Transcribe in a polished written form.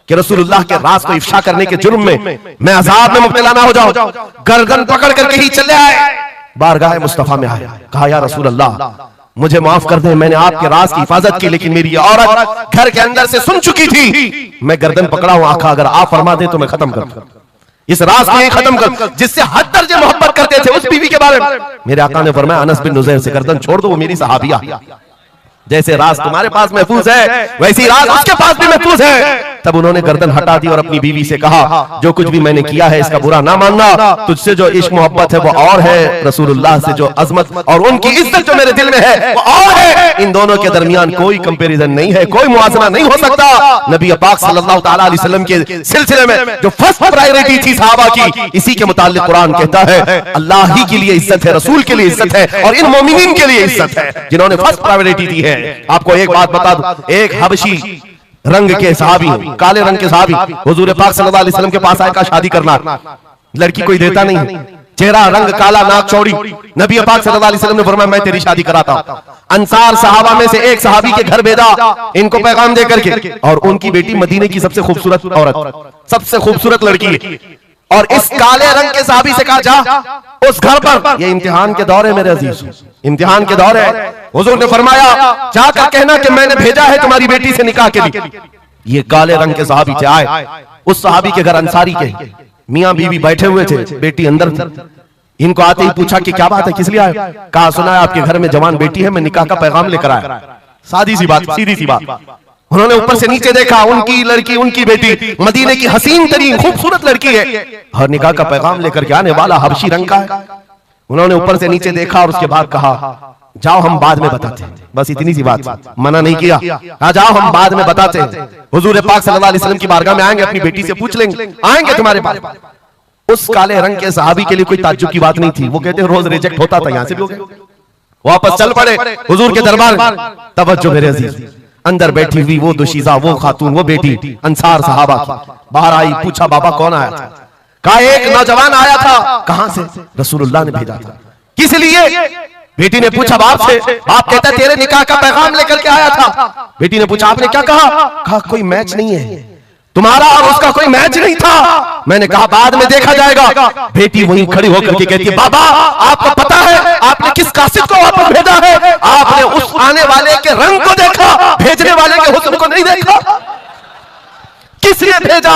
कि रसूलुल्लाह के राज को इफ्शा करने के जुर्म में मैं अजाब में मुब्तला ना हो जाऊं। गर्दन पकड़ करके ही चले आए, बारगाह मुस्तफा में आए, कहा या रसूल अल्लाह मुझे माफ कर दे, मैंने आपके राज की हिफाजत की, लेकिन मेरी औरत घर के अंदर से सुन चुकी थी, मैं गर्दन पकड़ा हूं, आका अगर आप फरमा दे तो मैं खत्म कर दूं, इस राज को खत्म कर, जिससे हद दर्जे मोहब्बत करते थे उस बीवी के बारे में। मेरे आका ने फरमाया अनस बिन नुज़ैर से गर्दन छोड़ दो, वो मेरी सहाबिया, जैसे राज तुम्हारे पास महफूज है वैसी राज उसके पास भी महफूज है। तब उन्होंने गर्दन हटा दी और अपनी बीवी से कहा जो कुछ भी मैंने किया है इसका बुरा ना मानना, तुझसे जो इश्क मोहब्बत है वो और है, रसूलुल्लाह से जो अजमत और उनकी इज्जत जो मेरे दिल में है वो और है, इन दोनों के दरमियान कोई कंपैरिजन नहीं है, कोई मुआवजा नहीं हो सकता। नबी पाक सल्लल्लाहु तआला अलैहि वसल्लम के सिलसिले में जो फर्स्ट प्रायोरिटी थी सहाबा की, इसी के मुताल्लिक कुरान कहता है अल्लाह ही के लिए इज्जत है, रसूल के लिए इज्जत है और इन मोमिनीन के लिए इज्जत है जिन्होंने फर्स्ट प्रायोरिटी दी है। आपको एक बात बता दूं, एक हबशी रंग के सहाबी, काले रंग के सहाबी हुजूर पाक सल्लल्लाहु अलैहि वसल्लम के पास आए, का शादी करना, लड़की कोई देता नहीं, चेहरा रंग काला, नाक चौड़ी, नबी पाक सल्लल्लाहु अलैहि वसल्लम ने फरमाया मैं तेरी शादी कराता हूं। अंसार सहाबा में से एक सहाबी के घर भेजा इनको पैगाम दे करके, और उनकी बेटी मदीने की सबसे खूबसूरत औरत, सबसे खूबसूरत लड़की है, और इस काले रंग के सहाबी से कहा जा उस घर पर, ये इम्तिहान के दौर है मेरे अजीज, इम्तिहान के दौर है। हुजूर ने फरमाया जाकर कहना कि मैंने भेजा है तुम्हारी बेटी से निकाह के लिए। ये काले रंग के सहाबी से आए, उस सहाबी के घर अंसारी के मियां बीवी बैठे हुए थे, बेटी अंदर थी। इनको आते ही पूछा कि क्या बात है, किस लिए आए? कहा सुना है आपके घर में जवान बेटी है, मैं निकाह का पैगाम लेकर आया। सादी सी बात, सीधी सी बात। उन्होंने ऊपर से नीचे देखा, उनकी लड़की, उनकी बेटी मदीने की हसीन तरीन खूबसूरत लड़की है और निकाह का पैगाम लेकर के आने वाला हबशी रंग का है। उन्होंने ऊपर से नीचे देखा और उसके बाद कहा जाओ हम बाद में बताते हैं, बस इतनी सी बात, मना नहीं किया, आ जाओ हम बाद में बताते हैं, हुजूर पाक सल्लल्लाहु अलैहि वसल्लम की बारगाह में आएंगे, अपनी बेटी से पूछ लेंगे, आएंगे तुम्हारे पास। उस काले रंग के सहाबी के लिए कोई ताज्जुब की बात नहीं थी, वो कहते रोज रिजेक्ट होता था, यहां से भी हो गया। वापस चल पड़े हुजूर के दरबार में। तवज्जो मेरे अजीज, अंदर बैठी हुई वो दुशीजा, वो खातून, वो बेटी अंसार सहाबा की बाहर आई, पूछा बाबा कौन आया था? कहा एक नौजवान आया था। कहां से? रसूलुल्लाह ने भेजा था। किस लिए? बेटी ने पूछा बाप से, बाप कहता तेरे निकाह का पैगाम लेकर के आया था। बेटी ने पूछा आपने क्या कहा? कहा कोई मैच नहीं है, तुम्हारा और उसका कोई मैच नहीं था। मैंने कहा बाद में देखा जाएगा। बेटी वहीं खड़ी होकर के कहती है बाबा आपको पता है आपने किस कासिद को वापस भेजा है? आपने उस आने वाले के रंग को देखा, भेजने वाले के हुस्न को नहीं देखा। किस लिए भेजा?